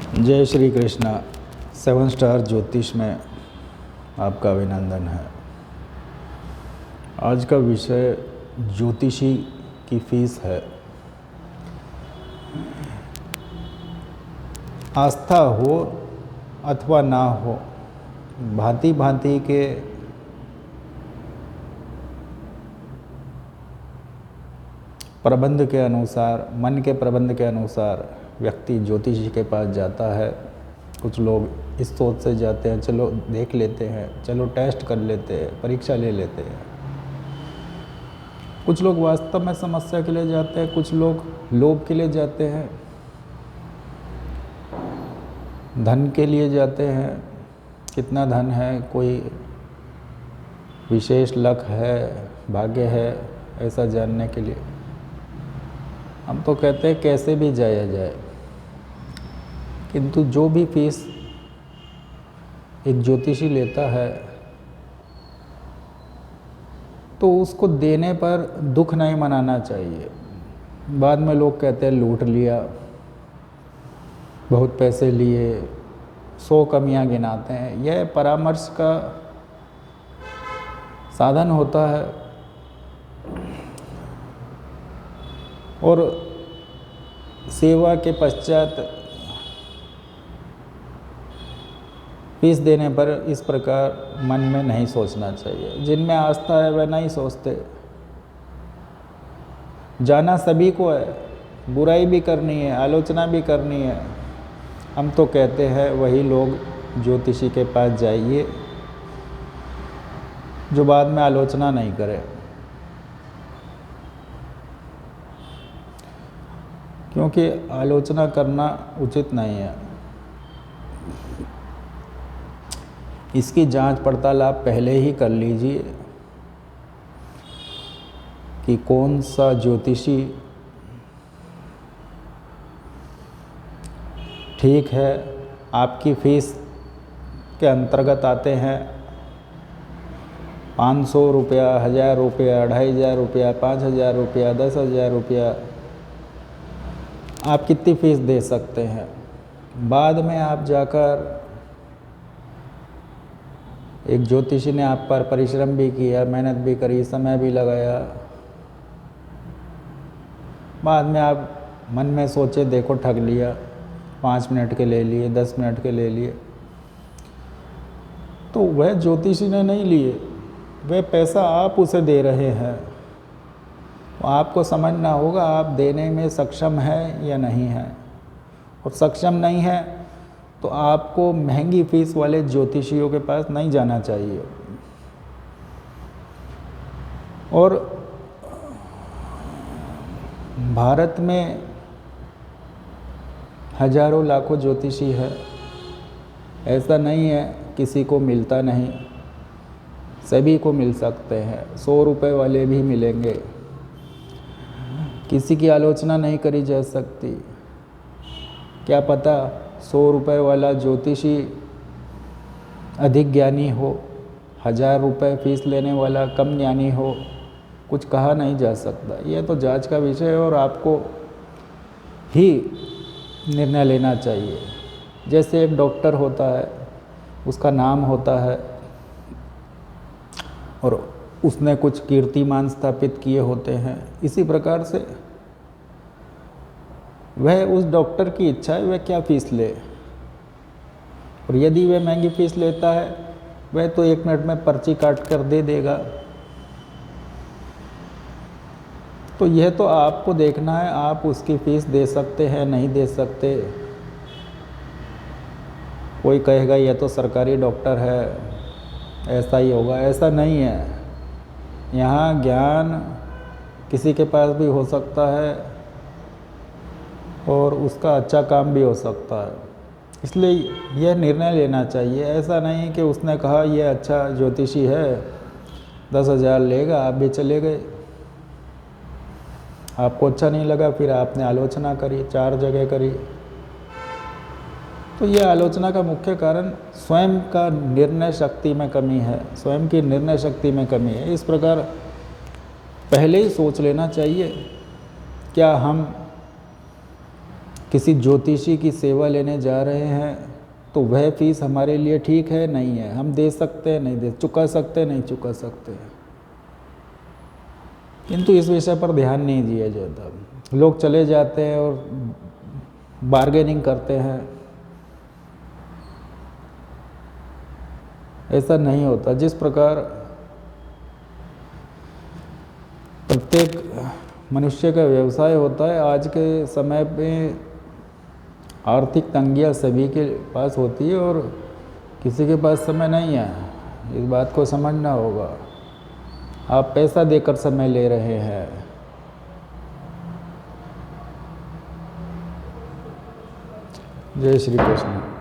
जय श्री कृष्णा। 7 स्टार ज्योतिष में आपका अभिनंदन है। आज का विषय ज्योतिषी की फीस है। आस्था हो अथवा ना हो, भांति भांति के प्रबंध के अनुसार, मन के प्रबंध के अनुसार व्यक्ति ज्योतिषी के पास जाता है। कुछ लोग इस सोच से जाते हैं, चलो देख लेते हैं, चलो टेस्ट कर लेते हैं, परीक्षा ले लेते हैं। कुछ लोग वास्तव में समस्या के लिए जाते हैं, कुछ लोग लोभ के लिए जाते हैं, धन के लिए जाते हैं। कितना धन है, कोई विशेष लक है, भाग्य है, ऐसा जानने के लिए। हम तो कहते हैं कैसे भी जाया जाए, किंतु जो भी फीस एक ज्योतिषी लेता है तो उसको देने पर दुख नहीं मनाना चाहिए। बाद में लोग कहते हैं लूट लिया, बहुत पैसे लिए, 100 कमियां गिनाते हैं। यह परामर्श का साधन होता है और सेवा के पश्चात फीस देने पर इस प्रकार मन में नहीं सोचना चाहिए। जिनमें आस्था है वह नहीं सोचते। जाना सभी को है, बुराई भी करनी है, आलोचना भी करनी है। हम तो कहते हैं वही लोग ज्योतिषी के पास जाइए जो बाद में आलोचना नहीं करे, क्योंकि आलोचना करना उचित नहीं है। इसकी जांच पड़ताल आप पहले ही कर लीजिए कि कौन सा ज्योतिषी ठीक है, आपकी फीस के अंतर्गत आते हैं। 500 रुपया, 1000 रुपया, 2500 रुपया, 5000 रुपया, 10,000 रुपया, आप कितनी फीस दे सकते हैं। बाद में आप जाकर एक ज्योतिषी ने आप पर परिश्रम भी किया, मेहनत भी करी, समय भी लगाया, बाद में आप मन में सोचे देखो ठग लिया, 5 मिनट के ले लिए, 10 मिनट के ले लिए, तो वह ज्योतिषी ने नहीं लिए, वह पैसा आप उसे दे रहे हैं। आपको समझना होगा आप देने में सक्षम है या नहीं है, और सक्षम नहीं है तो आपको महंगी फीस वाले ज्योतिषियों के पास नहीं जाना चाहिए। और भारत में हजारों लाखों ज्योतिषी है, ऐसा नहीं है किसी को मिलता नहीं, सभी को मिल सकते हैं। 100 रुपये वाले भी मिलेंगे, किसी की आलोचना नहीं करी जा सकती। क्या पता 100 रुपये वाला ज्योतिषी अधिक ज्ञानी हो, 1000 रुपये फीस लेने वाला कम ज्ञानी हो, कुछ कहा नहीं जा सकता। यह तो जांच का विषय है और आपको ही निर्णय लेना चाहिए। जैसे एक डॉक्टर होता है, उसका नाम होता है और उसने कुछ कीर्तिमान स्थापित किए होते हैं, इसी प्रकार से वह उस डॉक्टर की इच्छा है वह क्या फीस ले। और यदि वह महंगी फीस लेता है, वह तो 1 मिनट में पर्ची काट कर दे देगा। तो यह तो आपको देखना है, आप उसकी फीस दे सकते हैं नहीं दे सकते। कोई कहेगा यह तो सरकारी डॉक्टर है, ऐसा ही होगा, ऐसा नहीं है। यहाँ ज्ञान किसी के पास भी हो सकता है और उसका अच्छा काम भी हो सकता है। इसलिए यह निर्णय लेना चाहिए। ऐसा नहीं कि उसने कहा यह अच्छा ज्योतिषी है, 10,000 लेगा, आप भी चले गए, आपको अच्छा नहीं लगा, फिर आपने आलोचना करी, 4 जगह करी। तो यह आलोचना का मुख्य कारण स्वयं का निर्णय शक्ति में कमी है, स्वयं की निर्णय शक्ति में कमी है। इस प्रकार पहले ही सोच लेना चाहिए क्या हम किसी ज्योतिषी की सेवा लेने जा रहे हैं तो वह फीस हमारे लिए ठीक है नहीं है, हम दे सकते हैं नहीं दे, चुका सकते नहीं चुका सकते, किंतु इस विषय पर ध्यान नहीं दिया जाता। लोग चले जाते हैं और बार्गेनिंग करते हैं। ऐसा नहीं होता। जिस प्रकार प्रत्येक मनुष्य का व्यवसाय होता है, आज के समय में आर्थिक तंगियाँ सभी के पास होती है और किसी के पास समय नहीं है। इस बात को समझना होगा। आप पैसा देकर समय ले रहे हैं। जय श्री कृष्ण।